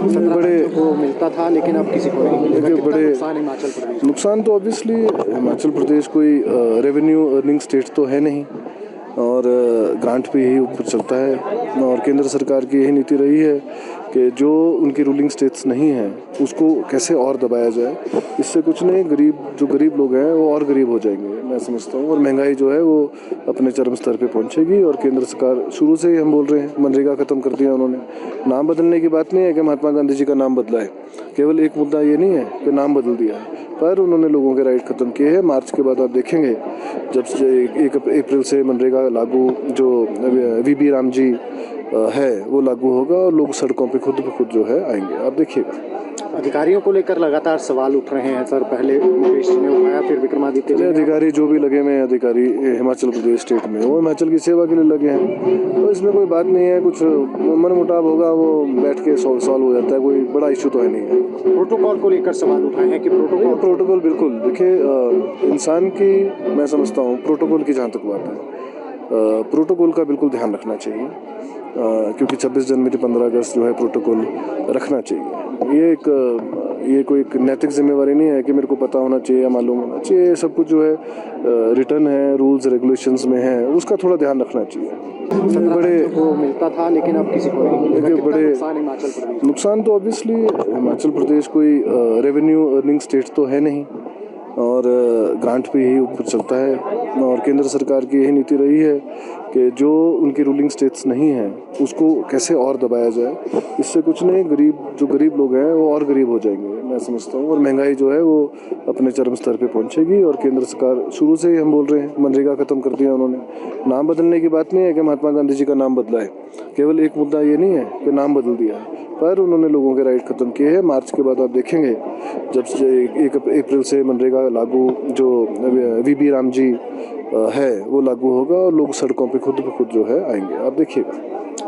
बड़े को मिलता था लेकिन अब किसी को नहीं मिलेगा। कितना बड़े नुकसान हिमाचल प्रदेश? नुकसान तो ऑब्वियसली हिमाचल प्रदेश कोई रेवेन्यू अर्निंग स्टेट तो है नहीं, और ग्रांट पे यही ऊपर चलता है, और केंद्र सरकार की यही नीति रही है कि जो उनकी रूलिंग स्टेट्स नहीं हैं उसको कैसे और दबाया जाए। इससे कुछ नहीं, जो गरीब लोग हैं वो और गरीब हो जाएंगे, मैं समझता हूँ, और महंगाई जो है वो अपने चरम स्तर पे पहुँचेगी। और केंद्र सरकार शुरू से ही, हम बोल रहे हैं, मनरेगा ख़त्म कर दिया उन्होंने। नाम बदलने की बात नहीं है कि महात्मा गांधी जी का नाम बदला है, केवल एक मुद्दा ये नहीं है कि नाम बदल दिया है, पर उन्होंने लोगों के राइट ख़त्म किए हैं। मार्च के बाद आप देखेंगे जब 1 अप्रैल से मनरेगा लागू, जो वीबी राम जी है वो लागू होगा, और लोग सड़कों पे खुद ब खुद जो है आएंगे, आप देखिएगा। अधिकारियों को लेकर लगातार सवाल उठ रहे हैं सर। पहले मुकेश जी ने उठाया, फिर विक्रमादित्य जी ने। अधिकारी जो भी लगे हुए हैं, अधिकारी हिमाचल प्रदेश स्टेट में, वो हिमाचल की सेवा के लिए लगे हैं, तो इसमें कोई बात नहीं है। कुछ मनमुटाव होगा वो बैठ के सॉल्व हो जाता है, कोई बड़ा इशू तो है नहीं है। प्रोटोकॉल को लेकर सवाल उठाए हैं कि प्रोटोकॉल बिल्कुल, देखिए इंसान की, मैं समझता हूँ, प्रोटोकॉल की जहाँ तक बात है, प्रोटोकॉल का बिल्कुल ध्यान रखना चाहिए, क्योंकि 26 जनवरी 15 अगस्त जो है प्रोटोकॉल रखना चाहिए। ये कोई एक नैतिक जिम्मेवारी नहीं है कि मेरे को पता होना चाहिए या मालूम होना चाहिए। सब कुछ जो है रिटर्न है, रूल्स रेगुलेशंस में है, उसका थोड़ा ध्यान रखना चाहिए। बड़े को मिलता था लेकिन अब किसी को नहीं मिलेगा। कितना नुकसान हिमाचल प्रदेश? नुकसान तो ऑब्वियसली हिमाचल प्रदेश कोई रेवेन्यू अर्निंग स्टेट तो है नहीं, और ग्रांट पे यही ऊपर चलता है, और केंद्र सरकार की यही नीति रही है कि जो उनकी रूलिंग स्टेट्स नहीं हैं उसको कैसे और दबाया जाए। इससे कुछ नहीं, जो गरीब लोग हैं वो और गरीब हो जाएंगे, मैं समझता हूँ, और महंगाई जो है वो अपने चरम स्तर पे पहुँचेगी। और केंद्र सरकार शुरू से ही, हम बोल रहे हैं, मनरेगा ख़त्म कर दिया उन्होंने। नाम बदलने की बात नहीं है कि महात्मा गांधी जी का नाम बदला है, केवल एक मुद्दा ये नहीं है कि नाम बदल दिया है, पर उन्होंने लोगों के राइट ख़त्म किए हैं। मार्च के बाद आप देखेंगे जब 1 अप्रैल से मनरेगा लागू, जो वीबी राम जी है वो लागू होगा, और लोग सड़कों पे खुद ब खुद जो है आएंगे, आप देखिएगा।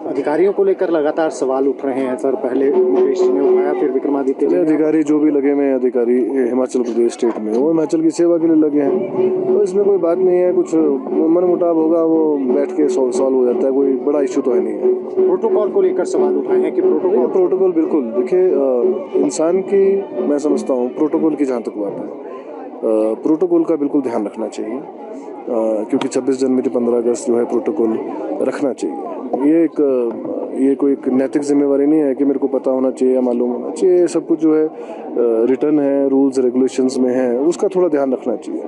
अधिकारियों को लेकर लगातार सवाल उठ रहे हैं सर। पहले मुकेश जी ने उठाया, फिर विक्रमादित्य जी ने। अधिकारी जो भी लगे हुए हैं, अधिकारी हिमाचल प्रदेश स्टेट में, वो हिमाचल की सेवा के लिए लगे हैं, तो इसमें कोई बात नहीं है। कुछ मनमुटाव होगा वो बैठ के सॉल्व हो जाता है, कोई बड़ा इशू तो है नहीं है। प्रोटोकॉल को लेकर सवाल उठाए हैं कि प्रोटोकॉल बिल्कुल, देखिए इंसान की, मैं समझता हूँ, प्रोटोकॉल की जहाँ तक बात है, प्रोटोकॉल का बिल्कुल ध्यान रखना चाहिए, क्योंकि 26 जनवरी 15 अगस्त जो है प्रोटोकॉल रखना चाहिए। ये कोई एक नैतिक जिम्मेवारी नहीं है कि मेरे को पता होना चाहिए या मालूम होना चाहिए। सब कुछ जो है रिटर्न है, रूल्स रेगुलेशंस में है, उसका थोड़ा ध्यान रखना चाहिए।